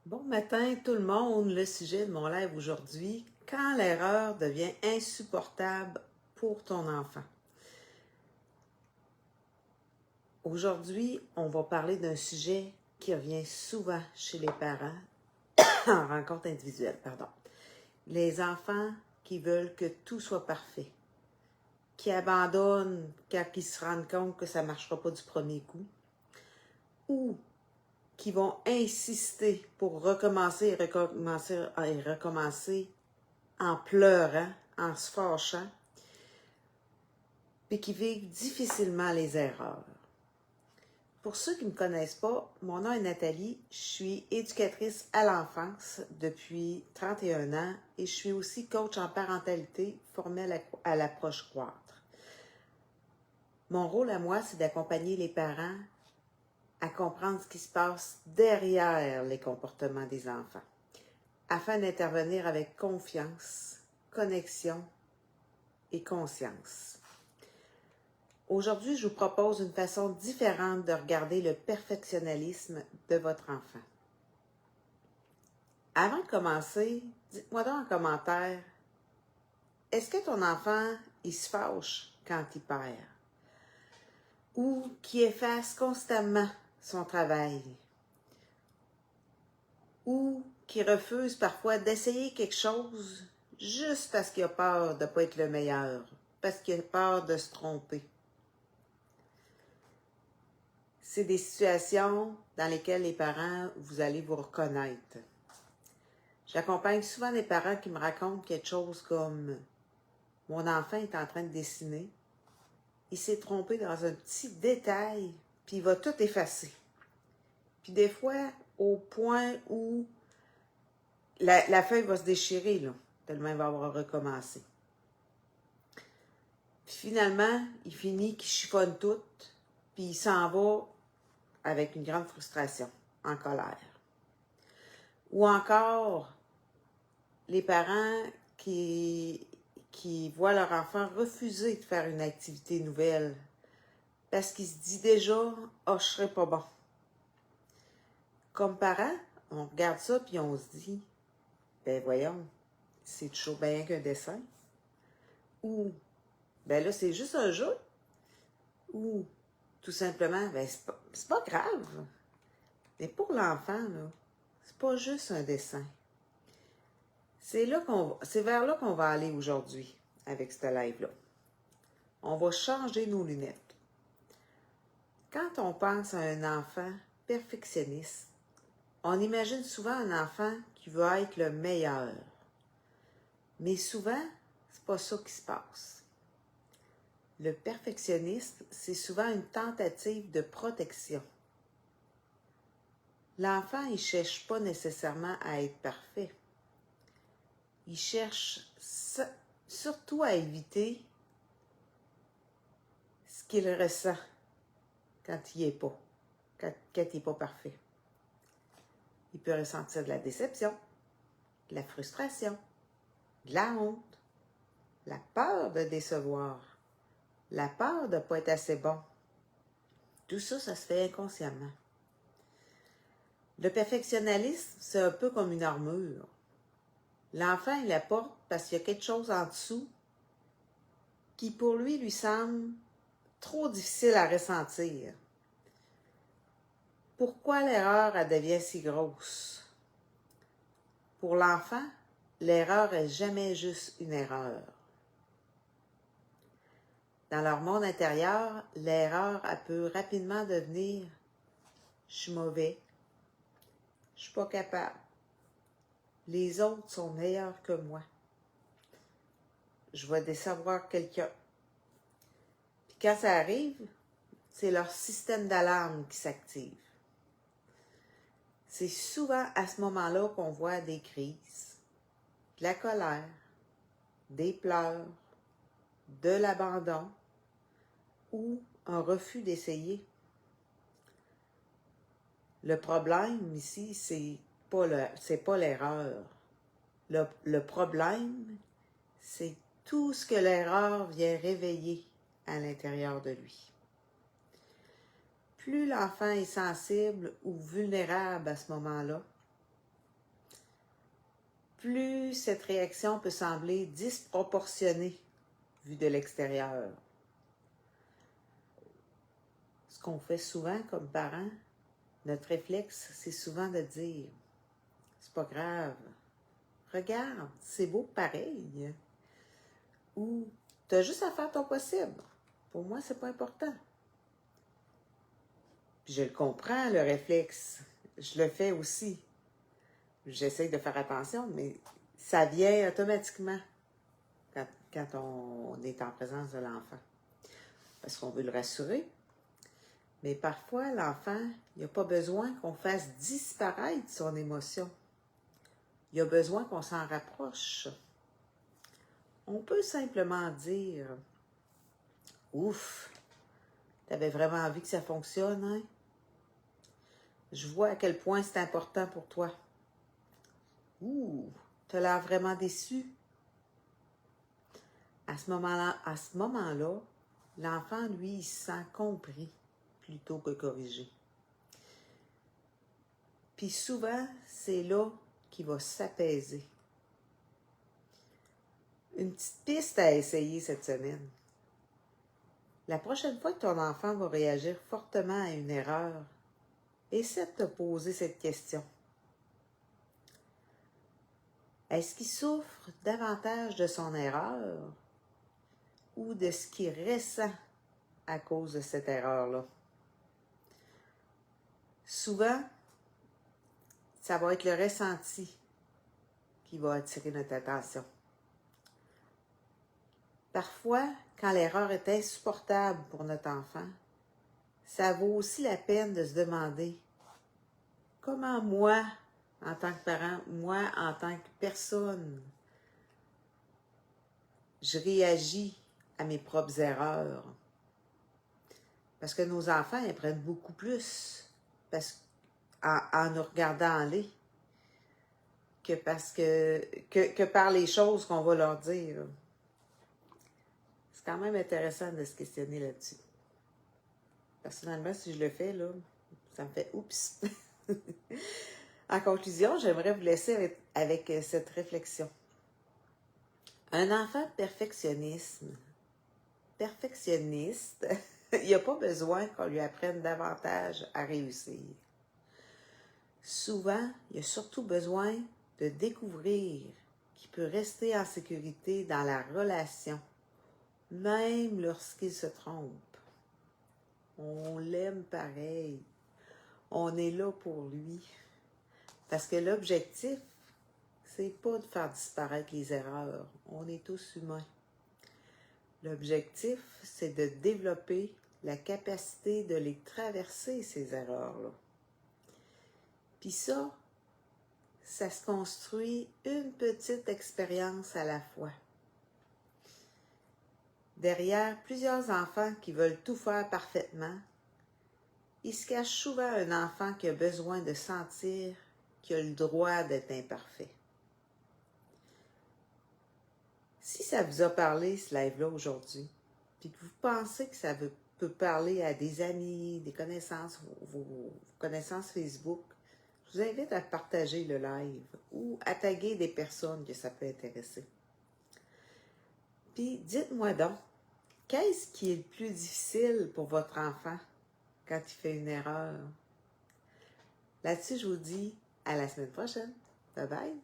Bon matin tout le monde, le sujet de mon live aujourd'hui, quand l'erreur devient insupportable pour ton enfant. Aujourd'hui, on va parler d'un sujet qui revient souvent chez les parents en rencontre individuelle, pardon. Les enfants qui veulent que tout soit parfait, qui abandonnent quand ils se rendent compte que ça ne marchera pas du premier coup, ou qui vont insister pour recommencer et recommencer et recommencer en pleurant, en se fâchant, puis qui vivent difficilement les erreurs. Pour ceux qui ne me connaissent pas, mon nom est Nathalie, je suis éducatrice à l'enfance depuis 31 ans et je suis aussi coach en parentalité formée à l'approche croître. Mon rôle à moi, c'est d'accompagner les parents à comprendre ce qui se passe derrière les comportements des enfants, afin d'intervenir avec confiance, connexion et conscience. Aujourd'hui, je vous propose une façon différente de regarder le perfectionnalisme de votre enfant. Avant de commencer, dites-moi dans un commentaire, est-ce que ton enfant, il se fâche quand il perd? Ou qui efface constamment son travail? Ou qui refuse parfois d'essayer quelque chose juste parce qu'il a peur de ne pas être le meilleur, parce qu'il a peur de se tromper? C'est des situations dans lesquelles les parents, vous allez vous reconnaître. J'accompagne souvent des parents qui me racontent quelque chose comme « Mon enfant est en train de dessiner, il s'est trompé dans un petit détail, puis il va tout effacer. » Puis des fois, au point où la feuille va se déchirer, là, tellement il va avoir recommencé. Puis finalement, il finit qu'il chiffonne tout, puis il s'en va avec une grande frustration, en colère. Ou encore, les parents qui voient leur enfant refuser de faire une activité nouvelle parce qu'il se dit déjà « Ah, je serai pas bon ». Comme parents, on regarde ça puis on se dit « Ben voyons, c'est toujours bien qu'un dessin ». Ou « Ben là, c'est juste un jeu ». Ou tout simplement « Ben c'est pas grave ». Mais pour l'enfant, là, c'est pas juste un dessin. C'est vers là qu'on va aller aujourd'hui avec ce live-là. On va changer nos lunettes. Quand on pense à un enfant perfectionniste, on imagine souvent un enfant qui veut être le meilleur. Mais souvent, c'est pas ça qui se passe. Le perfectionniste, c'est souvent une tentative de protection. L'enfant, il cherche pas nécessairement à être parfait. Il cherche surtout à éviter ce qu'il ressent quand il n'est pas, quand il n'est pas parfait. Il peut ressentir de la déception, de la frustration, de la honte, la peur de décevoir, la peur de ne pas être assez bon. Tout ça, ça se fait inconsciemment. Le perfectionnalisme, c'est un peu comme une armure. L'enfant, il la porte parce qu'il y a quelque chose en dessous qui, pour lui semble trop difficile à ressentir. Pourquoi l'erreur, elle devient si grosse? Pour l'enfant, l'erreur n'est jamais juste une erreur. Dans leur monde intérieur, l'erreur, elle peut rapidement devenir « je suis mauvais »,« je suis pas capable »,« les autres sont meilleurs que moi »,« je vais décevoir quelqu'un ». Puis quand ça arrive, c'est leur système d'alarme qui s'active. C'est souvent à ce moment-là qu'on voit des crises, de la colère, des pleurs, de l'abandon ou un refus d'essayer. Le problème ici, c'est pas l'erreur. Le problème, c'est tout ce que l'erreur vient réveiller à l'intérieur de lui. Plus l'enfant est sensible ou vulnérable à ce moment-là, plus cette réaction peut sembler disproportionnée vue de l'extérieur. Ce qu'on fait souvent comme parents, notre réflexe, c'est souvent de dire « c'est pas grave, regarde, c'est beau pareil » ou « t'as juste à faire ton possible, pour moi c'est pas important ». Puis je le comprends, le réflexe, je le fais aussi. J'essaie de faire attention, mais ça vient automatiquement quand on est en présence de l'enfant. Parce qu'on veut le rassurer. Mais parfois, l'enfant, il n'a pas besoin qu'on fasse disparaître son émotion. Il a besoin qu'on s'en rapproche. On peut simplement dire « Ouf, t'avais vraiment envie que ça fonctionne, hein? Je vois à quel point c'est important pour toi. Ouh, t'as l'air vraiment déçu. » À ce moment-là, l'enfant, lui, il se sent compris plutôt que corrigé. Puis souvent, c'est là qu'il va s'apaiser. Une petite piste à essayer cette semaine. La prochaine fois que ton enfant va réagir fortement à une erreur, essaie de te poser cette question. Est-ce qu'il souffre davantage de son erreur ou de ce qu'il ressent à cause de cette erreur-là? Souvent, ça va être le ressenti qui va attirer notre attention. Parfois, quand l'erreur est insupportable pour notre enfant, ça vaut aussi la peine de se demander comment moi, en tant que parent, moi, en tant que personne, je réagis à mes propres erreurs. Parce que nos enfants ils apprennent beaucoup plus en nous regardant aller que par les choses qu'on va leur dire. C'est quand même intéressant de se questionner là-dessus. Personnellement, si je le fais, là, ça me fait oups. En conclusion, j'aimerais vous laisser avec cette réflexion. Un enfant perfectionniste, il n'a pas besoin qu'on lui apprenne davantage à réussir. Souvent, il a surtout besoin de découvrir qu'il peut rester en sécurité dans la relation, même lorsqu'il se trompe. On l'aime pareil. On est là pour lui. Parce que l'objectif, c'est pas de faire disparaître les erreurs. On est tous humains. L'objectif, c'est de développer la capacité de les traverser, ces erreurs-là. Puis ça se construit une petite expérience à la fois. Derrière plusieurs enfants qui veulent tout faire parfaitement, il se cache souvent un enfant qui a besoin de sentir qu'il a le droit d'être imparfait. Si ça vous a parlé, ce live-là, aujourd'hui, puis que vous pensez que ça peut parler à des amis, des connaissances, vos connaissances Facebook, je vous invite à partager le live ou à taguer des personnes que ça peut intéresser. Puis, dites-moi donc, qu'est-ce qui est le plus difficile pour votre enfant quand il fait une erreur? Là-dessus, je vous dis à la semaine prochaine. Bye bye!